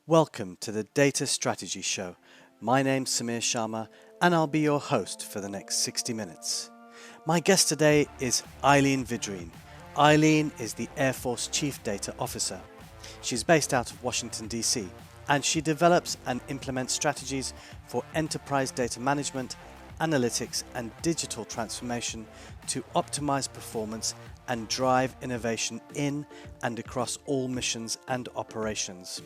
Welcome to the Data Strategy Show. My name's Samir Sharma and I'll be your host for the next 60 minutes. My guest today is Eileen Vidrine. Eileen is the Air Force Chief Data Officer. She's based out of Washington, D.C., and she develops and implements strategies for enterprise data management, analytics, and digital transformation to optimize performance and drive innovation in and across all missions and operations.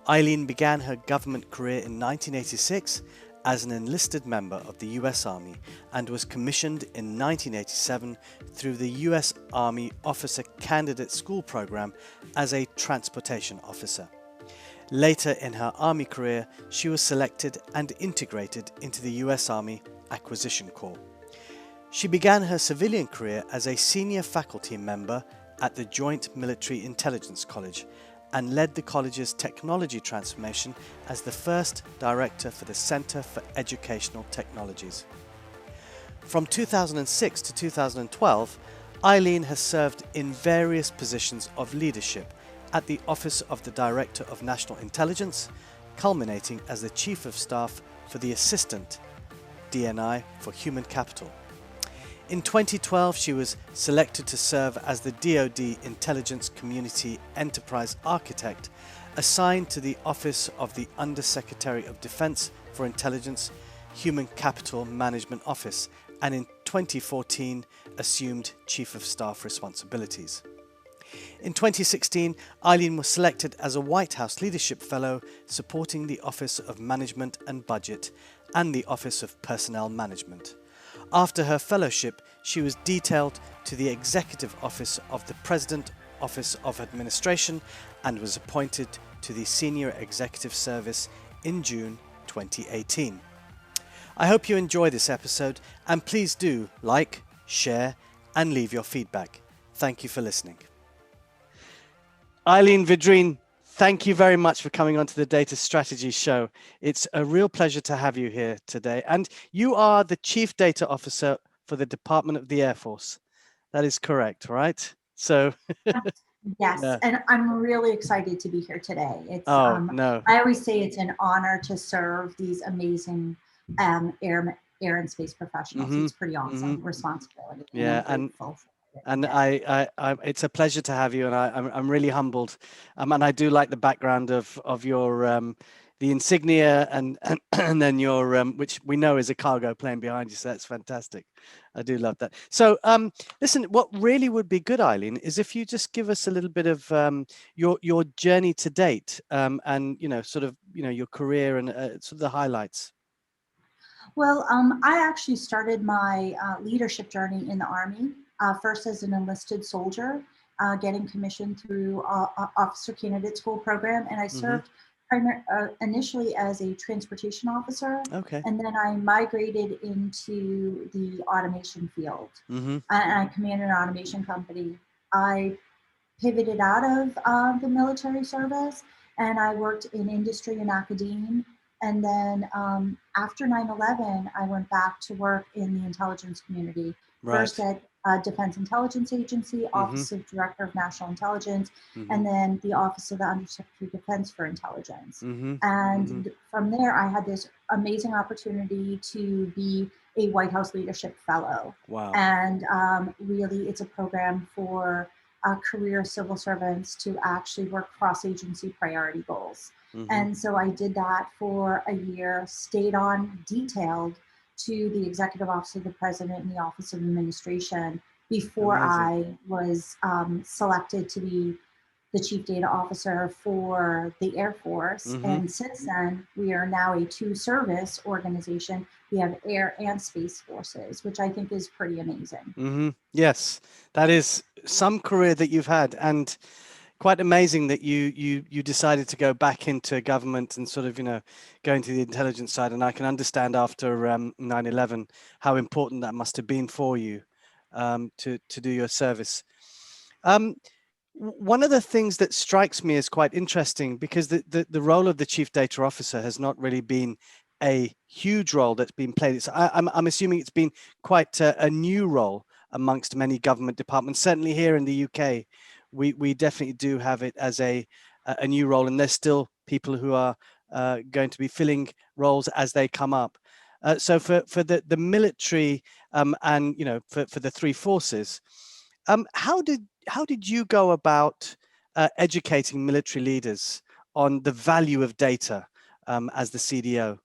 Eileen began her government career in 1986 as an enlisted member of the US Army and was commissioned in 1987 through the US Army Officer Candidate School Program as a transportation officer. Later in her Army career, she was selected and integrated into the US Army Acquisition Corps. She began her civilian career as a senior faculty member at the Joint Military Intelligence College and led the college's technology transformation as the first director for the Center for Educational Technologies. From 2006 to 2012, Eileen has served in various positions of leadership at the Office of the Director of National Intelligence, culminating as the Chief of Staff for the Assistant DNI for Human Capital. In 2012, she was selected to serve as the DoD Intelligence Community Enterprise Architect, assigned to the Office of the Undersecretary of Defense for Intelligence, Human Capital Management Office, and in 2014 assumed Chief of Staff responsibilities. In 2016, Eileen was selected as a White House Leadership Fellow supporting the Office of Management and Budget and the Office of Personnel Management. After her fellowship, she was detailed to the Executive Office of the President Office of Administration and was appointed to the Senior Executive Service in June 2018. I hope you enjoy this episode and please do like, share and leave your feedback. Thank you for listening. Eileen Vidrine, thank you very much for coming onto the Data Strategy Show. It's a real pleasure to have you here today. And you are the Chief Data Officer for the Department of the Air Force. That is correct, right? So yes, yeah. And I'm really excited to be here today. It's no. I always say it's an honor to serve these amazing air and space professionals. Mm-hmm. It's pretty awesome responsibility. Yeah, and I it's a pleasure to have you, and I'm really humbled, and I do like the background of your the insignia and then your which we know is a cargo plane behind you, so that's fantastic. I do love that. So listen, what really would be good, Eileen, is if you just give us a little bit of your journey to date, and sort of your career and sort of the highlights. Well, I actually started my leadership journey in the Army. First as an enlisted soldier, getting commissioned through Officer Candidate School Program, and I served initially as a transportation officer. Okay. And then I migrated into the automation field, and I commanded an automation company. I pivoted out of the military service, and I worked in industry and academia. And then after 9/11, I went back to work in the intelligence community. Right. First at Defense Intelligence Agency, Office of Director of National Intelligence, and then the Office of the Undersecretary of Defense for Intelligence. And from there, I had this amazing opportunity to be a White House Leadership Fellow. Wow. And really, it's a program for career civil servants to actually work cross-agency priority goals. And so I did that for a year, stayed on detailed to the Executive Office of the President and the Office of Administration before I was selected to be the Chief Data Officer for the Air Force. And since then, we are now a two-service organization. We have air and space forces, which I think is pretty amazing. Yes, that is some career that you've had, and quite amazing that you decided to go back into government and sort of go into the intelligence side. And I can understand after 9/11 how important that must have been for you to do your service. One of the things that strikes me as quite interesting, because the role of the Chief Data Officer has not really been a huge role that's been played. I'm assuming it's been quite a new role amongst many government departments. Certainly here in the UK, we definitely do have it as a a new role, and there's still people who are going to be filling roles as they come up. So for the military and for the three forces, how did you go about educating military leaders on the value of data as the CDO?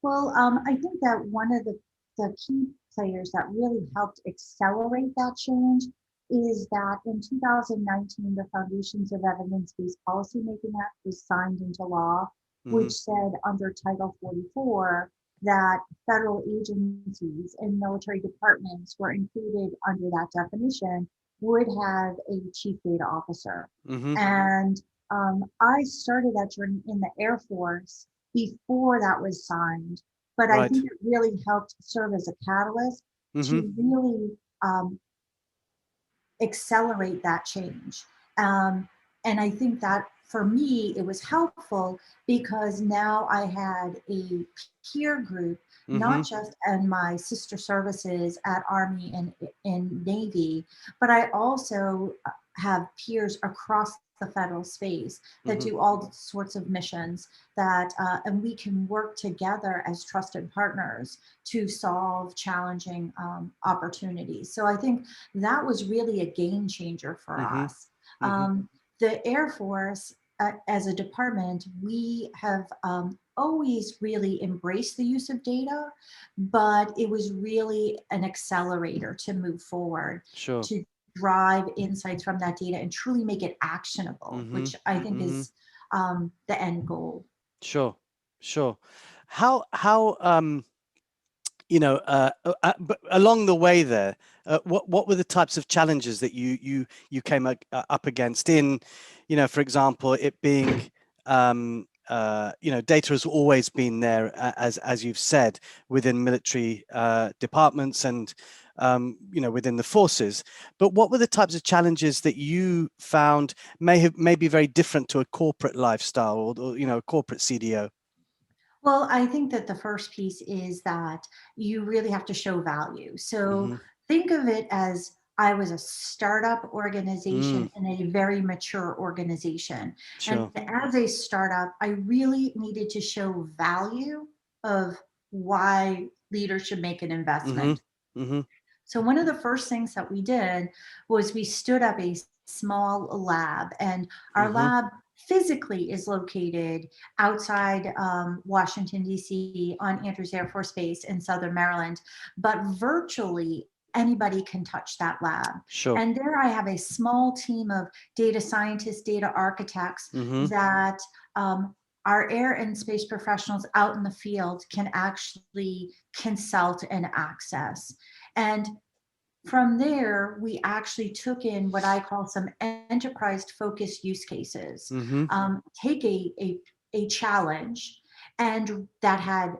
Well, I think that one of the key players that really helped accelerate that change is that in 2019, the Foundations of Evidence-Based Policymaking Act was signed into law, which said under Title 44 that federal agencies and military departments were included under that definition would have a chief data officer. And I started that journey in the Air Force before that was signed, but I think it really helped serve as a catalyst to really accelerate that change. And I think that for me, it was helpful because now I had a peer group, not just in my sister services at Army and Navy, but I also have peers across the federal space that do all sorts of missions that, and we can work together as trusted partners to solve challenging opportunities. So I think that was really a game changer for us. The Air Force, as a department, we have always really embraced the use of data, but it was really an accelerator to move forward, to drive insights from that data and truly make it actionable, which I think is the end goal. Sure. How but along the way there, what were the types of challenges that you came up against in, for example, it being, data has always been there, as you've said, within military departments and, within the forces. But what were the types of challenges that you found may be very different to a corporate lifestyle or a corporate CDO? Well, I think that the first piece is that you really have to show value. So think of it as I was a startup organization and a very mature organization. And as a startup, I really needed to show value of why leaders should make an investment. So one of the first things that we did was we stood up a small lab, and our lab physically is located outside Washington, D.C. on Andrews Air Force Base in Southern Maryland, but virtually anybody can touch that lab. And there I have a small team of data scientists, data architects that our air and space professionals out in the field can actually consult and access. And from there, we actually took in what I call some enterprise focused use cases. Take a challenge and that had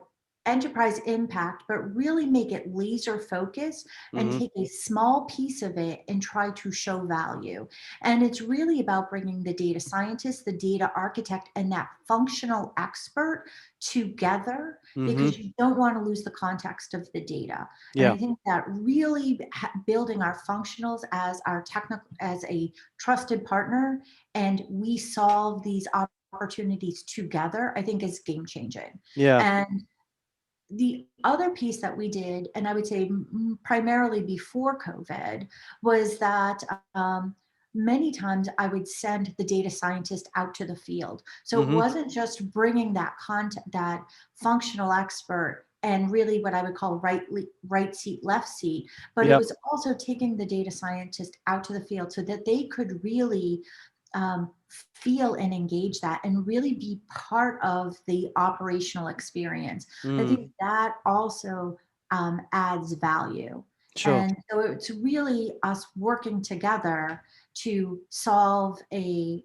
enterprise impact, but really make it laser focused and take a small piece of it and try to show value. And it's really about bringing the data scientist, the data architect, and that functional expert together because you don't want to lose the context of the data. And I think that really building our functionals as our technical, as a trusted partner, and we solve these opportunities together, I think is game changing. And the other piece that we did, and I would say primarily before COVID, was that many times I would send the data scientist out to the field. So it wasn't just bringing that content, that functional expert and really what I would call right seat, left seat, but it was also taking the data scientist out to the field so that they could really feel and engage that and really be part of the operational experience. I think that also adds value. And so it's really us working together to solve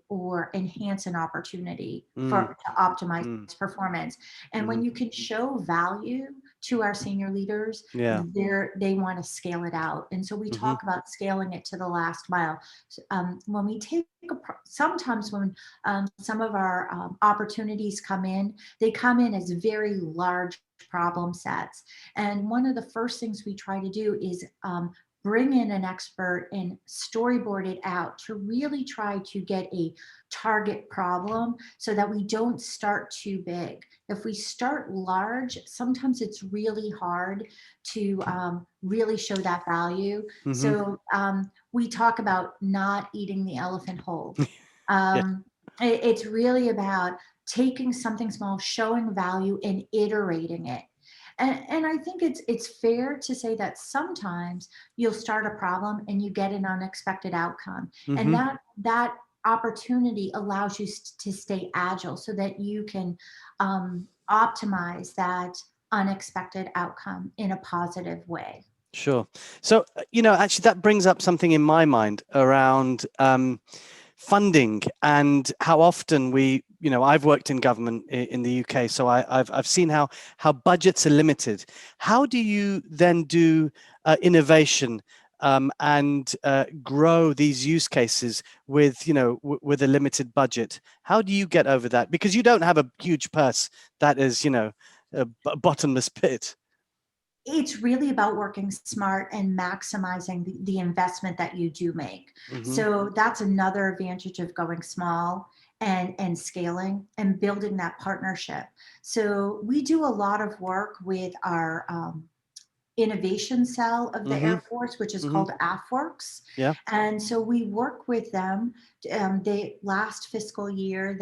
or enhance an opportunity to optimize performance. And when you can show value to our senior leaders, they want to scale it out. And so we talk about scaling it to the last mile. When we take sometimes when some of our opportunities come in, they come in as very large problem sets. And one of the first things we try to do is bring in an expert and storyboard it out to really try to get a target problem so that we don't start too big. If we start large, sometimes it's really hard to really show that value. So we talk about not eating the elephant whole. Yeah. It's really about taking something small, showing value, and iterating it. And I think it's fair to say that sometimes you'll start a problem and you get an unexpected outcome, and that opportunity allows you to stay agile so that you can optimize that unexpected outcome in a positive way. Sure. So, actually, that brings up something in my mind around funding and how often I've worked in government in the UK, so I've seen how budgets are limited. How do you then do innovation and grow these use cases with with a limited budget? How do you get over that? Because you don't have a huge purse that is a bottomless pit. It's really about working smart and maximizing the investment that you do make. So that's another advantage of going small and scaling and building that partnership. So we do a lot of work with our innovation cell of the Air Force, which is called AFWorks. Yeah. And so we work with them. They last fiscal year,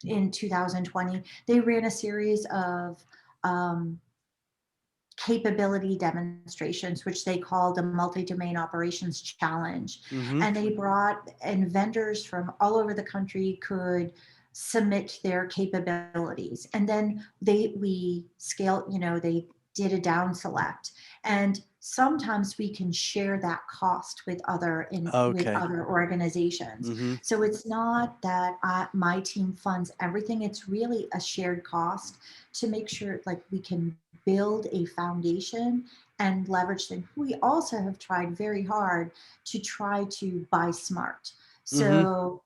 in 2020, they ran a series of capability demonstrations, which they called the multi-domain operations challenge. And they brought, and vendors from all over the country could submit their capabilities. And then we scaled, they did a down select. And sometimes we can share that cost with other with other organizations. So it's not that my team funds everything. It's really a shared cost to make sure like we can build a foundation and leverage them. We also have tried very hard to try to buy smart. So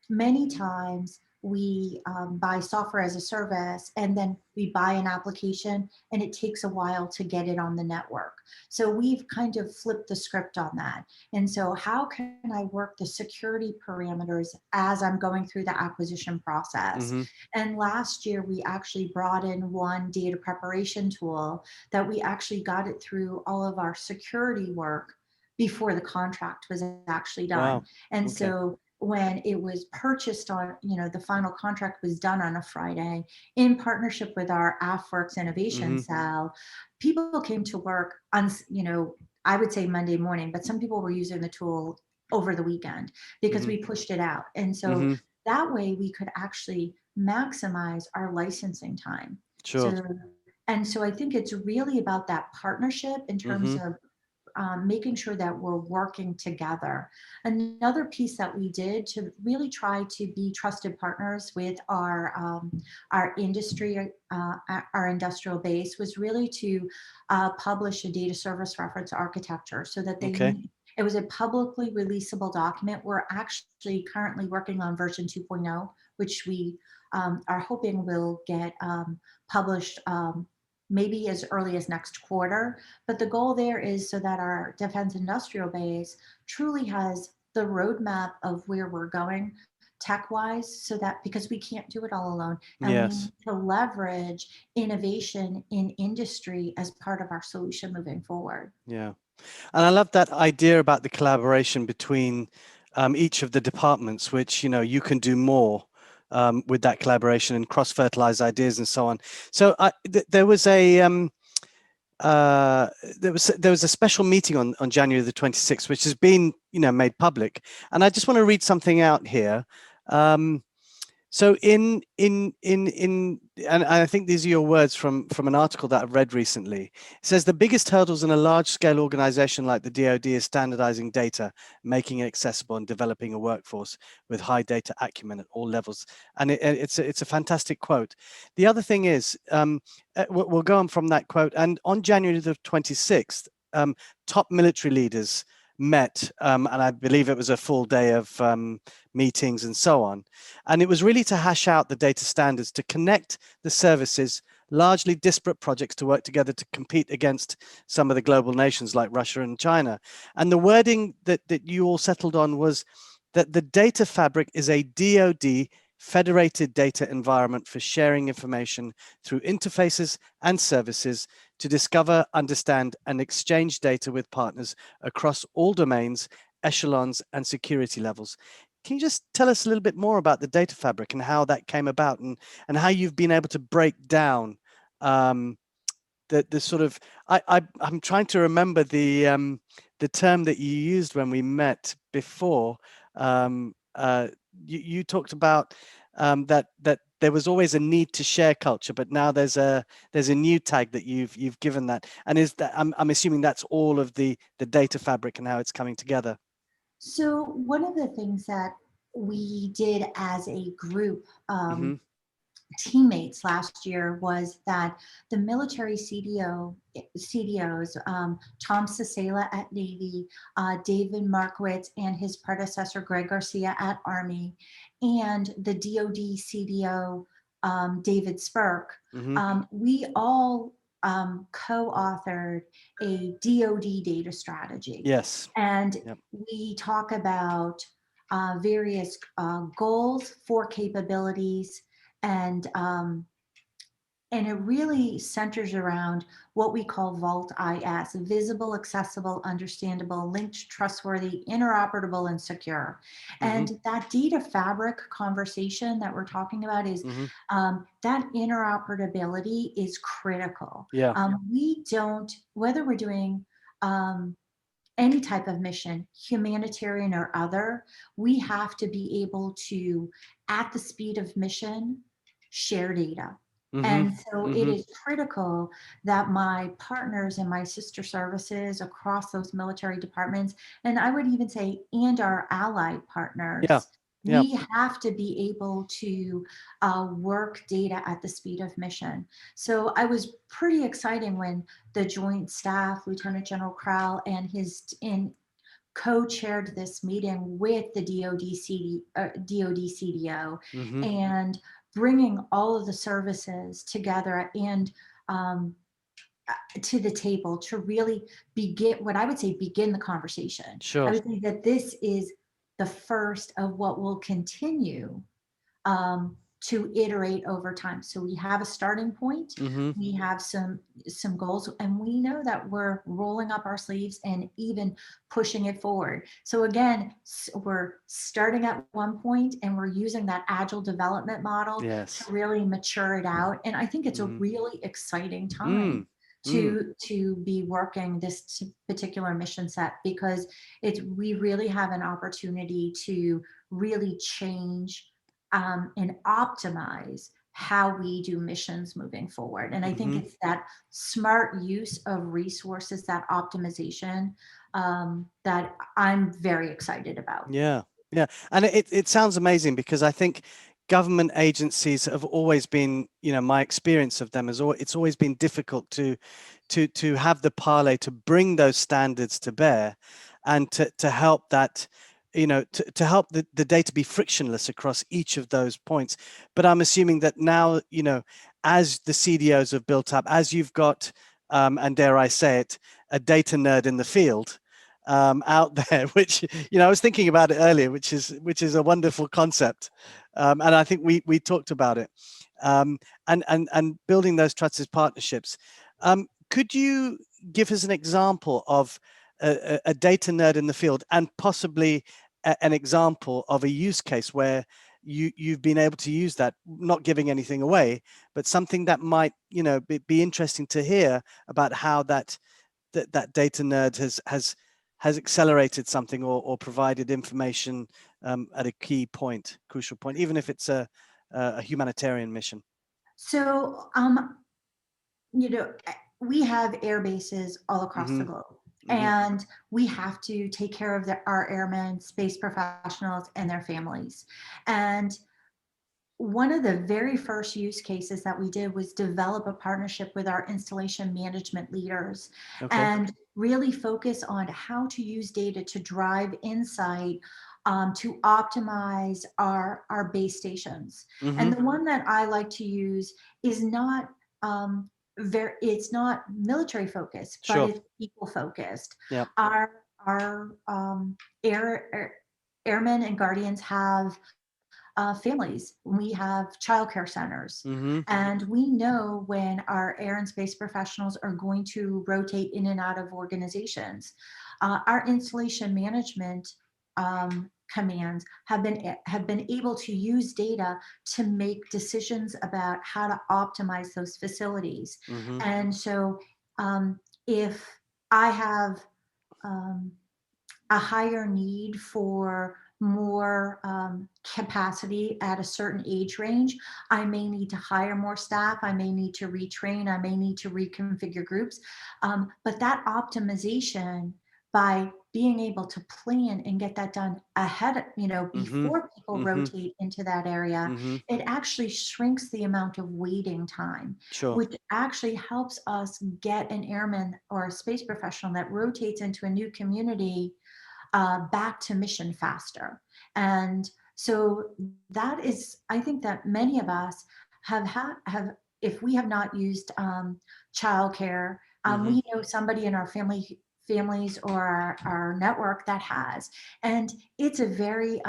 many times we buy software as a service and then we buy an application and it takes a while to get it on the network. So we've kind of flipped the script on that. And so how can I work the security parameters as I'm going through the acquisition process? And last year we actually brought in one data preparation tool that we actually got it through all of our security work before the contract was actually done. Wow. And so when it was purchased on, the final contract was done on a Friday in partnership with our AFWorks Innovation Cell, people came to work on, I would say Monday morning, but some people were using the tool over the weekend because we pushed it out. And so that way we could actually maximize our licensing time. Sure. So I think it's really about that partnership in terms of making sure that we're working together. Another piece that we did to really try to be trusted partners with our industry, our industrial base, was really to publish a data service reference architecture so that it was a publicly releasable document. We're actually currently working on version 2.0, which we are hoping will get published maybe as early as next quarter. But the goal there is so that our defense industrial base truly has the roadmap of where we're going tech-wise, so that because we can't do it all alone, and we need to leverage innovation in industry as part of our solution moving forward. Yeah. And I love that idea about the collaboration between each of the departments, which, you can do more with that collaboration and cross-fertilize ideas and so on. So there was a special meeting on January the 26th, which has been made public, and I just want to read something out here. So and I think these are your words from an article that I've read recently. It says the biggest hurdles in a large-scale organization like the DoD is standardizing data, making it accessible, and developing a workforce with high data acumen at all levels. And it's a fantastic quote. The other thing is, we'll go on from that quote. And on January the 26th, top military leaders met, and I believe it was a full day of meetings and so on. And it was really to hash out the data standards, to connect the services largely disparate projects to work together to compete against some of the global nations like Russia and China. And the wording that you all settled on was that the data fabric is a DoD federated data environment for sharing information through interfaces and services to discover, understand, and exchange data with partners across all domains, echelons, and security levels. Can you just tell us a little bit more about the data fabric and how that came about, and how you've been able to break down the sort of I'm trying to remember the term that you used when we met before. You talked about that there was always a need to share culture, but now there's a new tag that you've given that, and is that I'm assuming that's all of the data fabric and how it's coming together. So one of the things that we did as a group, teammates last year, was that the military CDOs, Tom Cicela at Navy, David Markowitz and his predecessor Greg Garcia at Army, and the DoD CDO, David Spirk, we all co-authored a DoD data strategy. Yes. And we talk about various goals for capabilities, and it really centers around what we call Vault IS: visible, accessible, understandable, linked, trustworthy, interoperable, and secure. And that data fabric conversation that we're talking about is that interoperability is critical. We don't, whether we're doing any type of mission, humanitarian or other, we have to be able to, at the speed of mission, share data. And so it is critical that my partners and my sister services across those military departments, and I would even say, and our allied partners, we have to be able to work data at the speed of mission. So I was pretty excited when the Joint Staff, Lieutenant General Crowell and his co-chaired this meeting with the DoD CDO, and bringing all of the services together and to the table to really begin the conversation. Sure. I would say that this is the first of what will continue to iterate over time. So we have a starting point, we have some goals, and we know that we're rolling up our sleeves and even pushing it forward. So again, we're starting at one point and we're using that agile development model to really mature it out. And I think it's a really exciting time to be working this particular mission set, because we really have an opportunity to really change and optimize how we do missions moving forward. And I think it's that smart use of resources, that optimization, that I'm very excited about. Yeah. And it sounds amazing, because I think government agencies have always been, my experience of them is it's always been difficult to have the parlay to bring those standards to bear, and to help that, to help the data be frictionless across each of those points. But I'm assuming that now, as the CDOs have built up, as you've got, and dare I say it, a data nerd in the field out there, which, I was thinking about it earlier, which is a wonderful concept. And I think we talked about it, and building those trusted partnerships. Could you give us an example of a data nerd in the field, and possibly an example of a use case where you've been able to use that, not giving anything away, but something that might, be interesting to hear about how that data nerd has accelerated something, or provided information at a crucial point, even if it's a humanitarian mission? So, we have air bases all across the globe, and we have to take care of our airmen, space professionals, and their families. And one of the very first use cases that we did was develop a partnership with our installation management leaders, and really focus on how to use data to drive insight, to optimize our base stations. And the one that I like to use is not it's not military focused, but Sure. it's people focused. Yeah. Our airmen and guardians have families. We have childcare centers. Mm-hmm. And we know when our air and space professionals are going to rotate in and out of organizations. Our installation management commands have been able to use data to make decisions about how to optimize those facilities. Mm-hmm. And so if I have a higher need for more capacity at a certain age range, I may need to hire more staff. I may need to retrain. I may need to reconfigure groups. But that optimization by being able to plan and get that done ahead, Mm-hmm. before people Mm-hmm. rotate into that area, Mm-hmm. it actually shrinks the amount of waiting time, Sure. which actually helps us get an airman or a space professional that rotates into a new community back to mission faster. And so that is, I think that many of us have, if we have not used childcare, Mm-hmm. we know somebody in our families or our network that has, and it's a very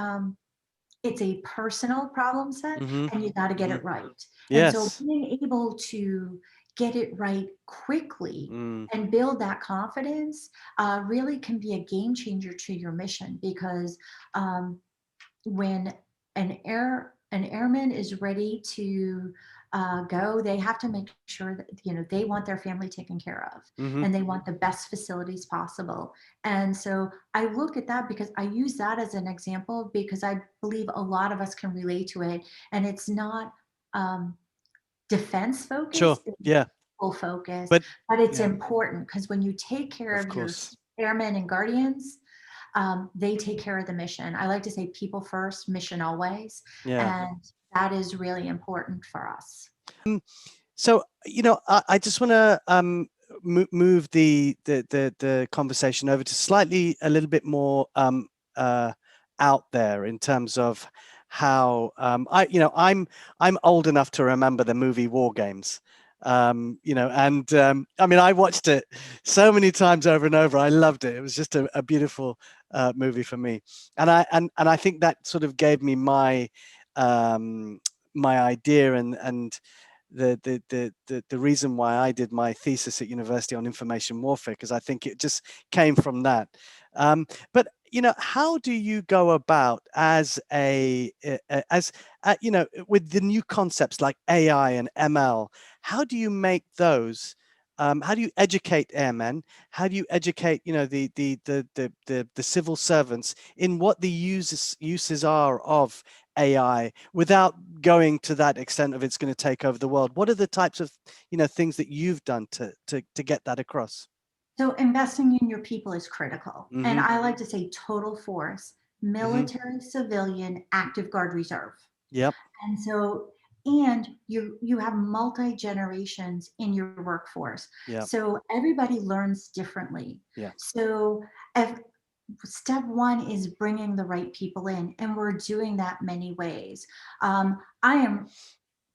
it's a personal problem set, Mm-hmm. and you got to get Mm-hmm. it right. And so Yes. being able to get it right quickly Mm. and build that confidence really can be a game changer to your mission, because um, when an airman is ready to go, they have to make sure that they want their family taken care of, Mm-hmm. and they want the best facilities possible. And so I look at that because I use that as an example, because I believe a lot of us can relate to it, and it's not um, defense Sure. focused, it's Yeah. full focused, But but it's yeah, important because when you take care of of your course. airmen and guardians, they take care of the mission. I like to say people first, mission always. Yeah. And that is really important for us. So, I just want to move the conversation over to slightly a little bit more out there in terms of how I'm old enough to remember the movie War Games. And I mean, I watched it so many times over and over. I loved it. It was just a beautiful movie for me, and I think that sort of gave me my my idea and the reason why I did my thesis at university on information warfare, because I think it just came from that. But how do you go about as with the new concepts like AI and ML? How do you make those? How do you educate airmen? How do you educate the civil servants in what the uses are of AI without going to that extent of it's going to take over the world? What are the types of things that you've done to get that across? So investing in your people is critical. And Mm-hmm. I like to say total force, Mm-hmm. military, civilian, active guard reserve. Yep. And so, and you have multi generations in your workforce. Yep. So everybody learns differently. Yeah. So if step one is bringing the right people in, and we're doing that many ways. I am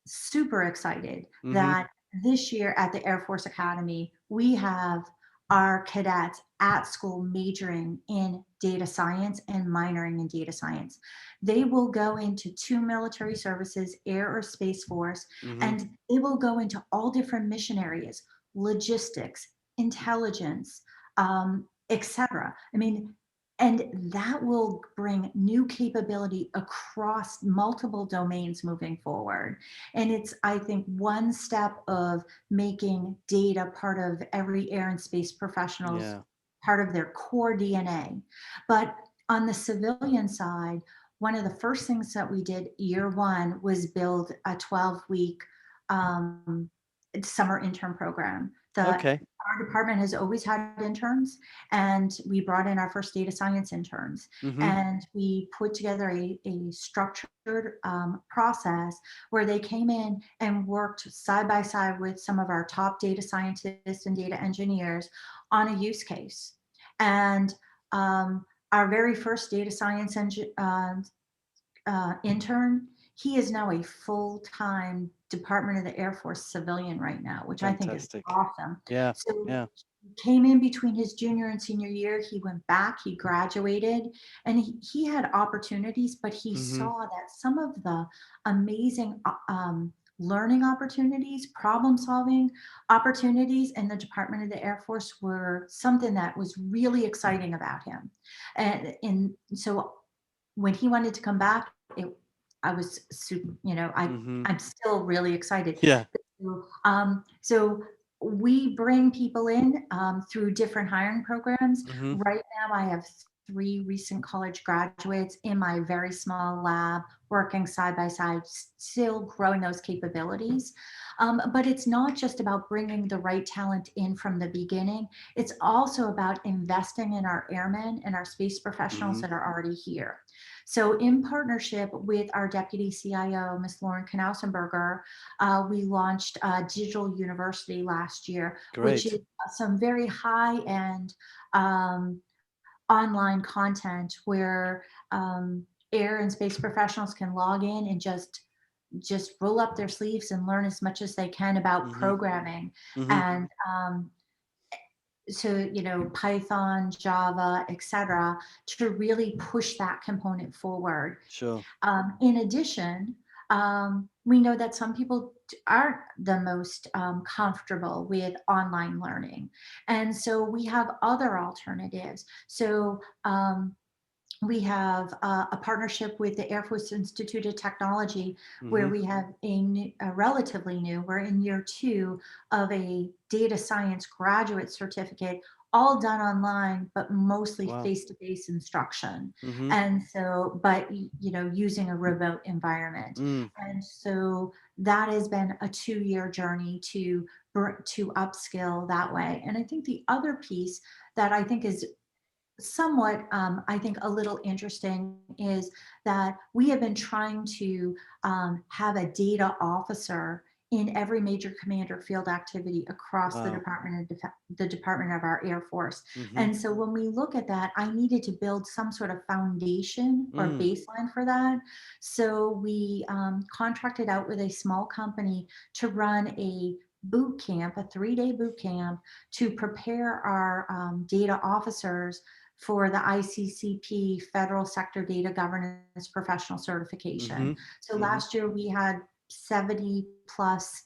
super excited Mm-hmm. that this year at the Air Force Academy, we have our cadets at school majoring in data science and minoring in data science. They will go into 2 military services, Air or Space Force, Mm-hmm. and they will go into all different mission areas, logistics, intelligence, etc. I mean, and that will bring new capability across multiple domains moving forward. And it's, I think, one step of making data part of every air and space professional's Yeah. part of their core DNA. But on the civilian side, one of the first things that we did year one was build a 12-week summer intern program. Okay. Our department has always had interns, and we brought in our first data science interns, Mm-hmm. and we put together a structured process where they came in and worked side by side with some of our top data scientists and data engineers on a use case. And our very first data science intern, he is now a full-time Department of the Air Force civilian right now, which I think is Fantastic. awesome. Yeah. So Yeah. he came in between his junior and senior year. He went back, he graduated, and he had opportunities, but he Mm-hmm. saw that some of the amazing learning opportunities, problem solving opportunities in the Department of the Air Force were something that was really exciting about him. And so when he wanted to come back, I was super, Mm-hmm. I'm still really excited. Yeah. So we bring people in through different hiring programs. Mm-hmm. Right now, I have 3 recent college graduates in my very small lab working side by side, still growing those capabilities. But it's not just about bringing the right talent in from the beginning. It's also about investing in our airmen and our space professionals Mm-hmm. that are already here. So in partnership with our Deputy CIO, Ms. Lauren Knausenberger, we launched Digital University last year, which Great. is some very high-end online content where air and space professionals can log in and just roll up their sleeves and learn as much as they can about Mm-hmm. programming. Mm-hmm. And so, Python, Java, etc., to really push that component forward. Sure. In addition, we know that some people aren't the most comfortable with online learning. And so we have other alternatives. So we have a partnership with the Air Force Institute of Technology, where Mm-hmm. we have a relatively new, we're in year 2 of a data science graduate certificate, all done online, but mostly Wow. face-to-face instruction. Mm-hmm. And so, but, using a remote environment. Mm. And so that has been a 2-year journey to upskill that way. And I think the other piece that I think is somewhat, I think, a little interesting is that we have been trying to have a data officer in every major commander field activity across Wow. the Department of our Air Force. Mm-hmm. And so when we look at that, I needed to build some sort of foundation or Mm. baseline for that. So we contracted out with a small company to run a boot camp, a 3-day boot camp, to prepare our data officers for the ICCP Federal Sector Data Governance Professional Mm-hmm. Certification. So Mm-hmm. last year we had 70 plus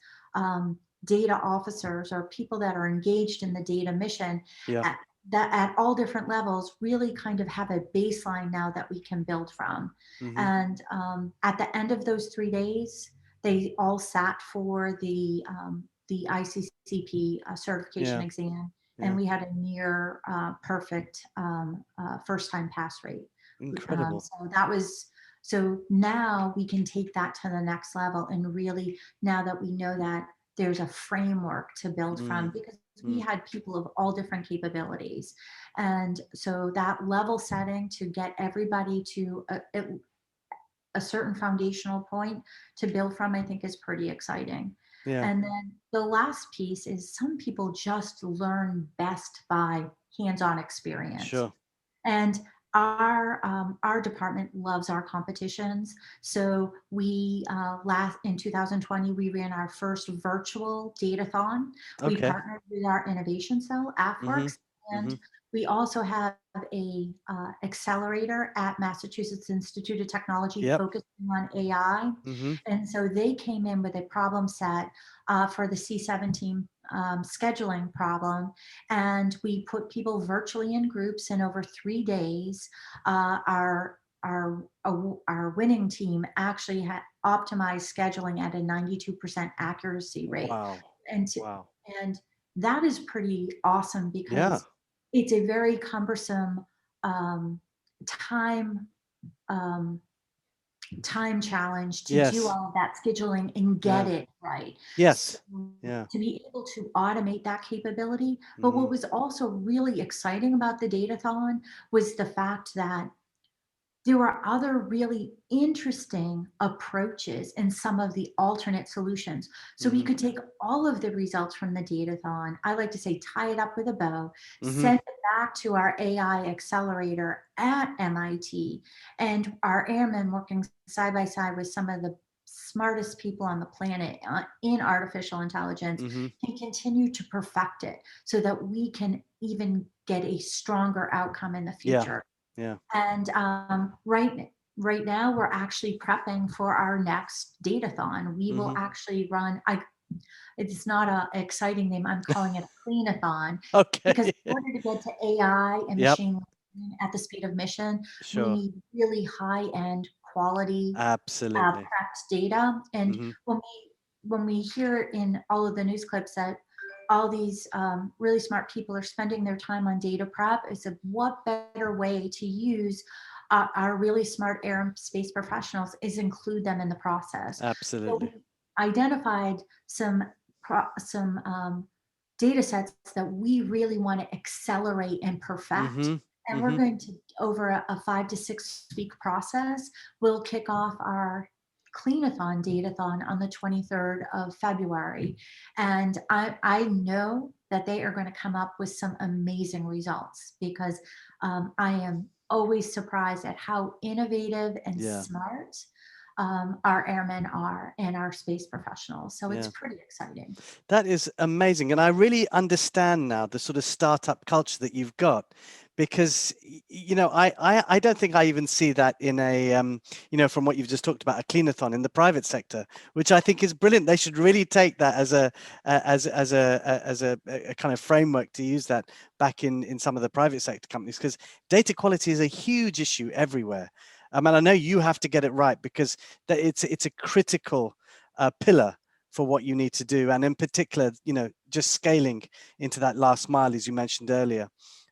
data officers or people that are engaged in the data mission Yeah. that at all different levels really kind of have a baseline now that we can build from. Mm-hmm. And at the end of those 3 days, they all sat for the ICCP certification Yeah. exam, and Yeah. we had a near perfect first time pass rate. Incredible. So now we can take that to the next level, and really, now that we know that there's a framework to build from, Mm. because we Mm. had people of all different capabilities. And so that level setting to get everybody to a certain foundational point to build from, I think, is pretty exciting. Yeah. And then the last piece is some people just learn best by hands-on experience. Sure. And our department loves our competitions. So we last in 2020 we ran our first virtual datathon. We Okay. partnered with our innovation cell, Mm-hmm. AFWorks, Mm-hmm. and we also have a accelerator at Massachusetts Institute of Technology Yep. focusing on AI. Mm-hmm. And so they came in with a problem set for the C-17 scheduling problem, and we put people virtually in groups, and over 3 days our winning team actually had optimized scheduling at a 92% accuracy rate. Wow. and Wow. and that is pretty awesome, Yeah. because it's a very cumbersome um, time um, time challenge to do Yes. all of that scheduling and get Yeah. it right. So Yes. Yeah. to be able to automate that capability. But Mm-hmm. what was also really exciting about the Datathon was the fact that there are other really interesting approaches and some of the alternate solutions. So we Mm-hmm. could take all of the results from the datathon, I like to say tie it up with a bow, Mm-hmm. send it back to our AI accelerator at MIT, and our airmen working side by side with some of the smartest people on the planet in artificial intelligence Mm-hmm. can continue to perfect it so that we can even get a stronger outcome in the Yeah. future. Yeah. And right now, we're actually prepping for our next datathon. We will Mm-hmm. actually run. It's not a exciting name. I'm calling it a cleanathon Okay. because in order to get to AI and Yep. machine learning at the speed of mission, we Sure. need really high end quality Absolutely. prepped data. And Mm-hmm. when we hear in all of the news clips that all these really smart people are spending their time on data prep, I said, what better way to use our really smart air and space professionals is include them in the process. So Absolutely. we identified some data sets that we really want to accelerate and perfect. Mm-hmm. And we're Mm-hmm. going to, over a 5 to 6 week process, we'll kick off our cleanathon datathon on the 23rd of February. And I know that they are going to come up with some amazing results because I am always surprised at how innovative and Yeah. smart our airmen are and our space professionals. So it's Yeah. pretty exciting. That is amazing. And I really understand now the sort of startup culture that you've got, because, I don't think I even see that in a, from what you've just talked about, a cleanathon in the private sector, which I think is brilliant. They should really take that as a kind of framework to use that back in some of the private sector companies, because data quality is a huge issue everywhere. And I know you have to get it right, because it's a critical pillar for what you need to do, and in particular, just scaling into that last mile, as you mentioned earlier.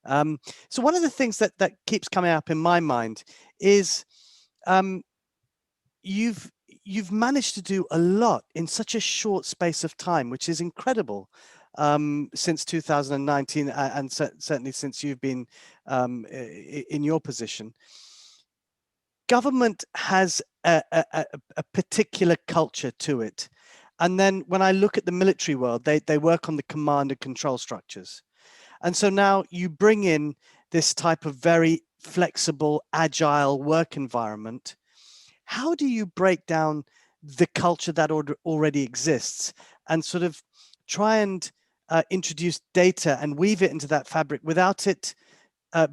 So one of the things that keeps coming up in my mind is you've managed to do a lot in such a short space of time, which is incredible, since 2019, and certainly since you've been in your position. Government has a particular culture to it. And then when I look at the military world, they work on the command and control structures. And so now you bring in this type of very flexible, agile work environment. How do you break down the culture that already exists and sort of try and introduce data and weave it into that fabric without it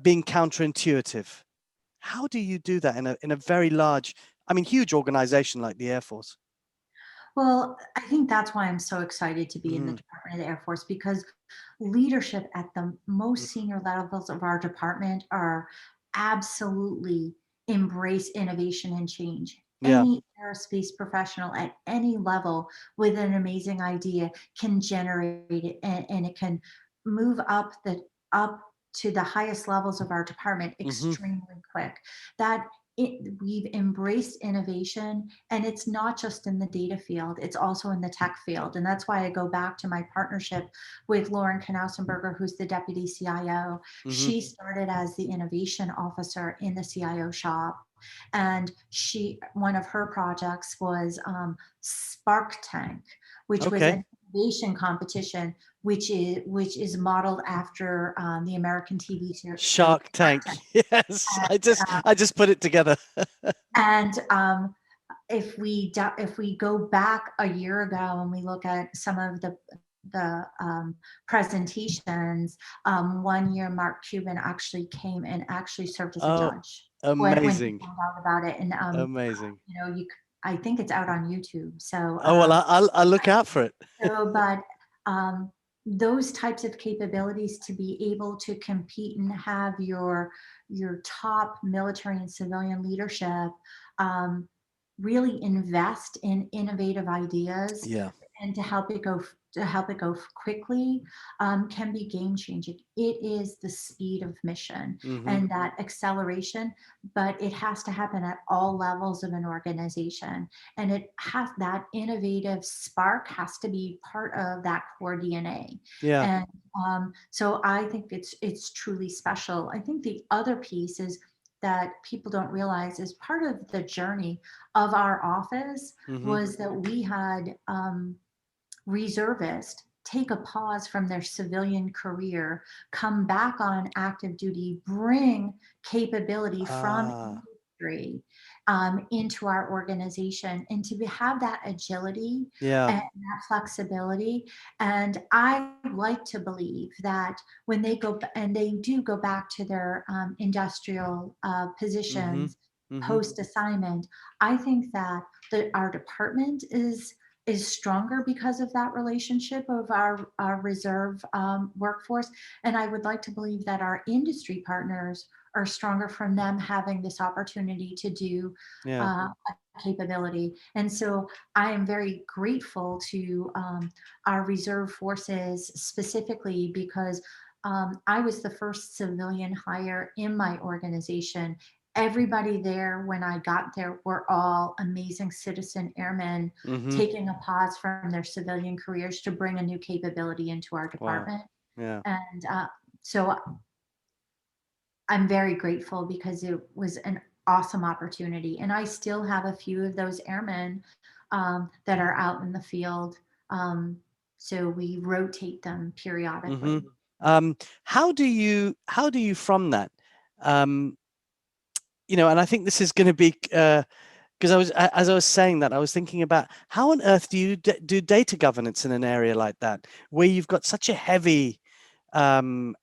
being counterintuitive? How do you do that in a very large, huge organization like the Air Force? Well, I think that's why I'm so excited to be in the Mm, Department of the Air Force because leadership at the most mm, senior levels of our department are absolutely embrace innovation and change. yeah. Any aerospace professional at any level with an amazing idea can generate it and it can move up to the highest levels of our department Hmm. extremely quick. That we've embraced innovation, and it's not just in the data field, it's also in the tech field. And that's why I go back to my partnership with Lauren Knausenberger, who's the deputy CIO. Hmm. She started as the innovation officer in the CIO shop. And one of her projects was Spark Tank, which was Okay. an innovation competition, which is modeled after the American TV show Shark Shark Tank. Tank. Yes, I just put it together. And if we go back a year ago and we look at some of the presentations, one year Mark Cuban actually came and actually served as a Oh, judge when he amazing. found out about it. And Amazing. I think it's out on YouTube. So Oh, well, I'll look out for it. but um, those types of capabilities to be able to compete and have your top military and civilian leadership um, really invest in innovative ideas Yeah. and to help it go quickly can be game changing. It is the speed of mission Hmm. and that acceleration, but it has to happen at all levels of an organization, and it has that innovative spark has to be part of that core DNA. Yeah. And so I think it's truly special. I think the other piece is that people don't realize is part of the journey of our office was that we had reservists take a pause from their civilian career, come back on active duty, bring capability from industry into our organization, and to have that agility and that flexibility. And I like to believe that when they go, and they do go back to their industrial positions post assignment, I think that our department is stronger because of that relationship of our reserve workforce. And I would like to believe that our industry partners are stronger from them having this opportunity to do a capability. And so I am very grateful to our reserve forces specifically because I was the first civilian hire in my organization. Everybody there when I got there were all amazing citizen airmen taking a pause from their civilian careers to bring a new capability into our department. Wow. And so I'm very grateful because it was an awesome opportunity. And I still have a few of those airmen that are out in the field. So we rotate them periodically. How do you from that? And I think this is going to be because as I was saying that, I was thinking about how on earth do you do data governance in an area like that, where you've got such a heavy, you've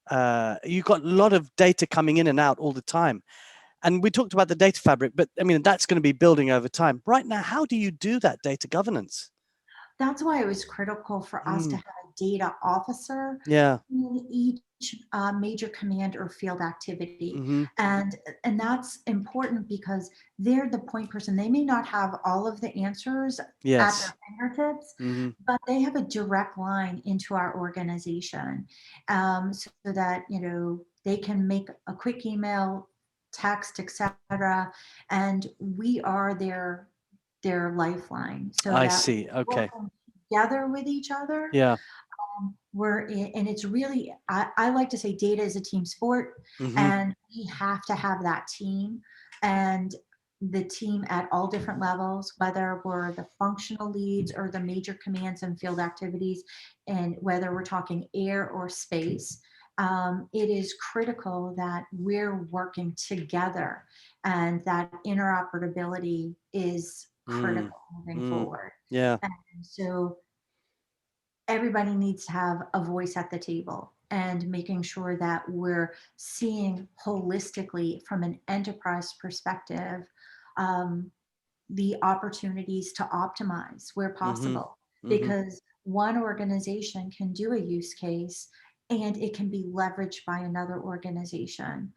got a lot of data coming in and out all the time. And we talked about the data fabric, but I mean, that's going to be building over time. Right now, how do you do that data governance? That's why it was critical for us to have a data officer in each major command or field activity. And that's important because they're the point person. They may not have all of the answers at their fingertips, but they have a direct line into our organization so that, they can make a quick email, text, etc. And we are their lifeline. So I that see. Okay. working together with each other. Yeah. And it's really, I like to say data is a team sport, and we have to have that team and the team at all different levels, whether we're the functional leads or the major commands and field activities, and whether we're talking air or space. It is critical that we're working together and that interoperability is critical moving forward. Yeah. And so everybody needs to have a voice at the table and making sure that we're seeing holistically from an enterprise perspective the opportunities to optimize where possible, because one organization can do a use case and it can be leveraged by another organization.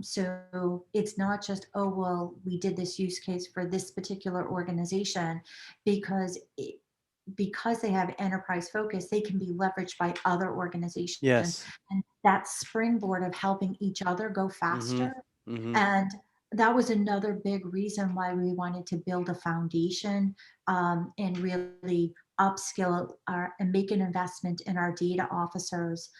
So it's not just, oh, well, we did this use case for this particular organization because they have enterprise focus, they can be leveraged by other organizations. Yes. And that springboard of helping each other go faster. And that was another big reason why we wanted to build a foundation and really upskill and make an investment in our data officers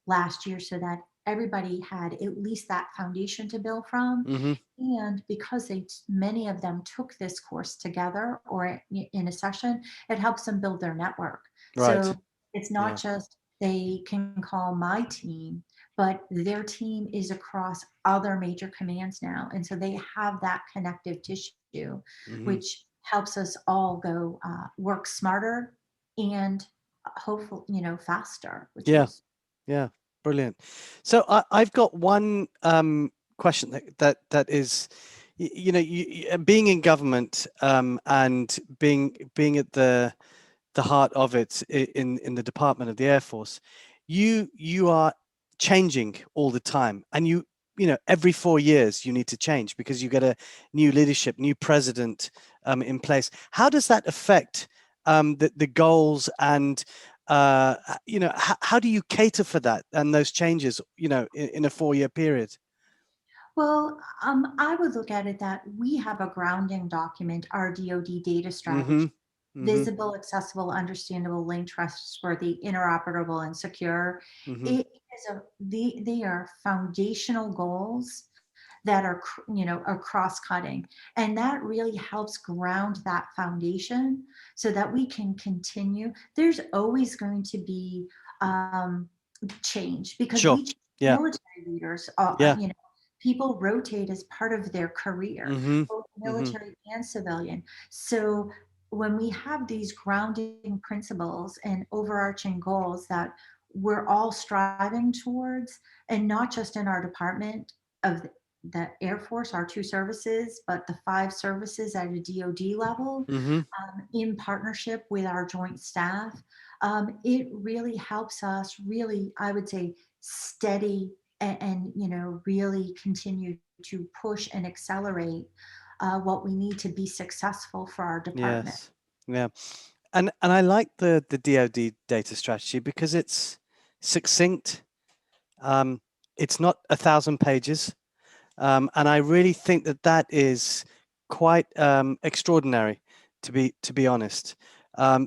last year so that everybody had at least that foundation to build from. And because many of them took this course together or in a session, it helps them build their network. Right. So it's not just they can call my team, but their team is across other major commands now. And so they have that connective tissue, which helps us all go work smarter and hopefully, faster, which is. Yeah. Brilliant. So I've got one question that is, being in government and being at the heart of it in the Department of the Air Force, you are changing all the time, and every 4 years you need to change because you get a new leadership, new president in place. How does that affect the goals and how do you cater for that and those changes in a 4-year period? Well, I would look at it that we have a grounding document, our DoD Data Strategy, visible, accessible, understandable, linked, trustworthy, interoperable, and secure. It is they are foundational goals that are, are cross-cutting. And that really helps ground that foundation so that we can continue. There's always going to be change because Sure. we change. Yeah. Military leaders, Yeah. people rotate as part of their career, Mm-hmm. both Mm-hmm. military and civilian. So when we have these grounding principles and overarching goals that we're all striving towards, and not just in our department of the Air Force, our two services, but the five services at a DoD level, Mm-hmm. in partnership with our joint staff, it really helps us really, I would say, steady and really continue to push and accelerate what we need to be successful for our department. Yes. Yeah. And I like the DoD data strategy because it's succinct. It's not 1,000 pages. And I really think that is quite extraordinary, to be honest.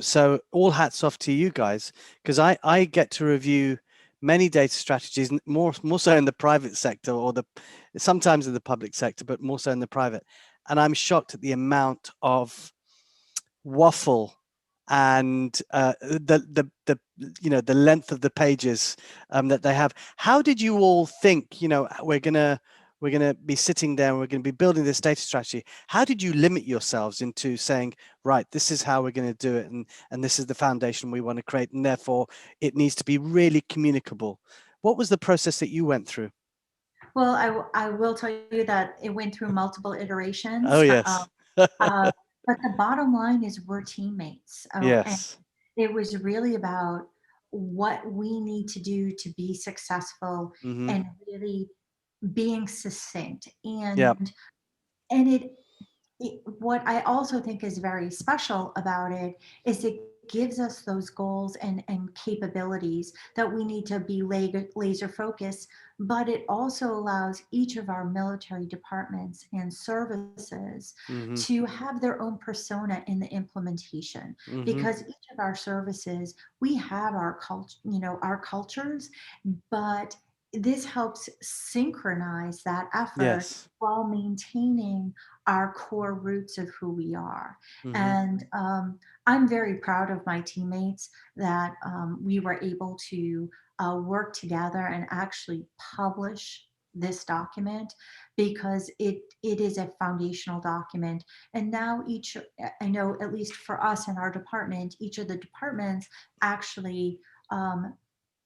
So all hats off to you guys, because I get to review many data strategies, more so in the private sector or sometimes in the public sector, but more so in the private. And I'm shocked at the amount of waffle and the length of the pages that they have. How did you all think, we're gonna be sitting there and we're gonna be building this data strategy? How did you limit yourselves into saying, right, this is how we're going to do it, and this is the foundation we want to create, and therefore it needs to be really communicable? What was the process that you went through? Well, I will tell you that it went through multiple Oh iterations. yes. Uh, but the bottom line is we're teammates. And Yes. it was really about what we need to do to be successful Mm-hmm. and really being succinct. Yeah. And what I also think is very special about it is it gives us those goals and capabilities that we need to be laser focused, but it also allows each of our military departments and services Mm-hmm. to have their own persona in the implementation, Mm-hmm. because each of our services, we have our culture, our cultures, but this helps synchronize that effort Yes. while maintaining our core roots of who we are. Mm-hmm. And I'm very proud of my teammates that we were able to work together and actually publish this document, because it is a foundational document. And now I know, at least for us in our department, each of the departments actually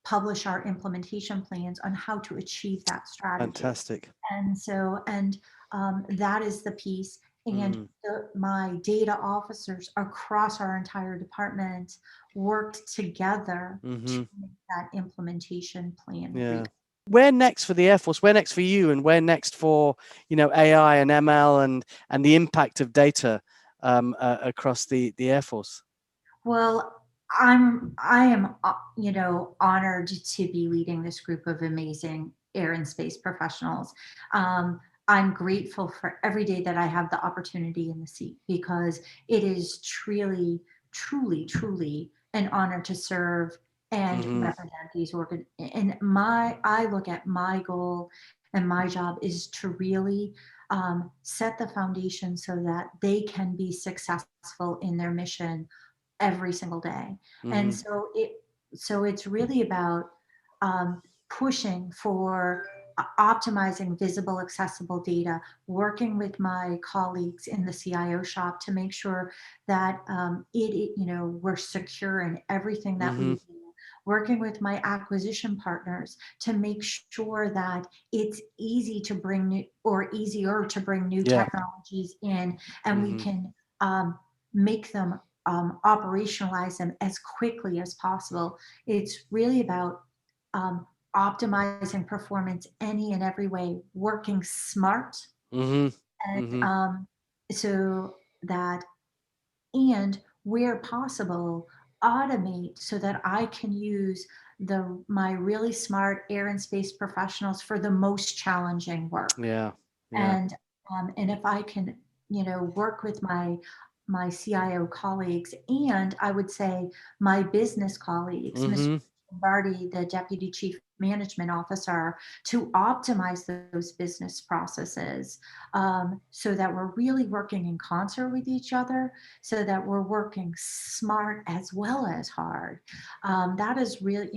publish our implementation plans on how to achieve that strategy. Fantastic. And that is the piece. And Mm. my data officers across our entire department worked together to Mm-hmm. make that implementation plan real. Yeah. Where next for the Air Force? Where next for you? And where next for AI and ML and the impact of data across the Air Force? Well, I am honored to be leading this group of amazing air and space professionals. I'm grateful for every day that I have the opportunity in the seat, because it is truly an honor to serve and Mm-hmm. represent these organ. And I look at my goal and my job is to really set the foundation so that they can be successful in their mission every single day. Mm-hmm. And so it's really about pushing for optimizing visible, accessible data, working with my colleagues in the CIO shop to make sure that we're secure in everything that we Mm-hmm. do. Working with my acquisition partners to make sure that it's easy to bring new or easier to bring new Yeah. technologies in, and we Mm-hmm. can make them operationalize them as quickly as possible. It's really about optimizing performance any and every way, working smart, Mm-hmm. and Mm-hmm. so that, and where possible, automate so that I can use my really smart air and space professionals for the most challenging work. Yeah. Yeah. And if I can, work with my CIO colleagues, and I would say my business colleagues, Mm-hmm. Barty, the Deputy Chief Management Officer, to optimize those business processes, so that we're really working in concert with each other, so that we're working smart as well as hard. That is really,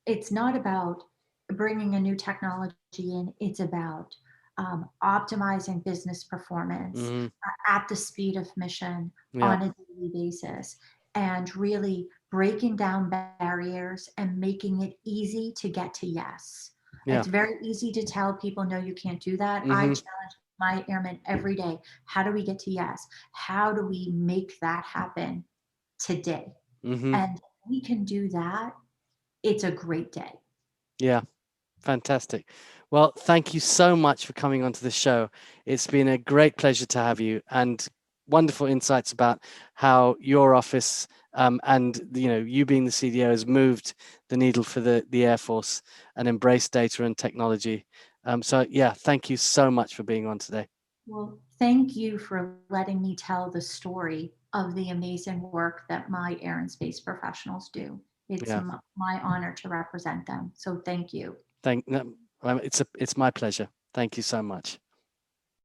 it's not about bringing a new technology in, it's about optimizing business performance at the speed of mission Yeah. on a daily basis, and really breaking down barriers and making it easy to get to yes. Yeah. It's very easy to tell people, no, you can't do that. I Mm-hmm. challenge my airmen every day. How do we get to yes? How do we make that happen today? Mm-hmm. And we can do that. It's a great day. Yeah. Fantastic. Well, thank you so much for coming onto the show. It's been a great pleasure to have you, and wonderful insights about how your office and you being the CDO has moved the needle for the Air Force and embraced data and technology. So yeah, thank you so much for being on today. Well, thank you for letting me tell the story of the amazing work that my air and space professionals do. It's Yeah, my honor to represent them. So thank you. no, it's my pleasure. Thank you so much.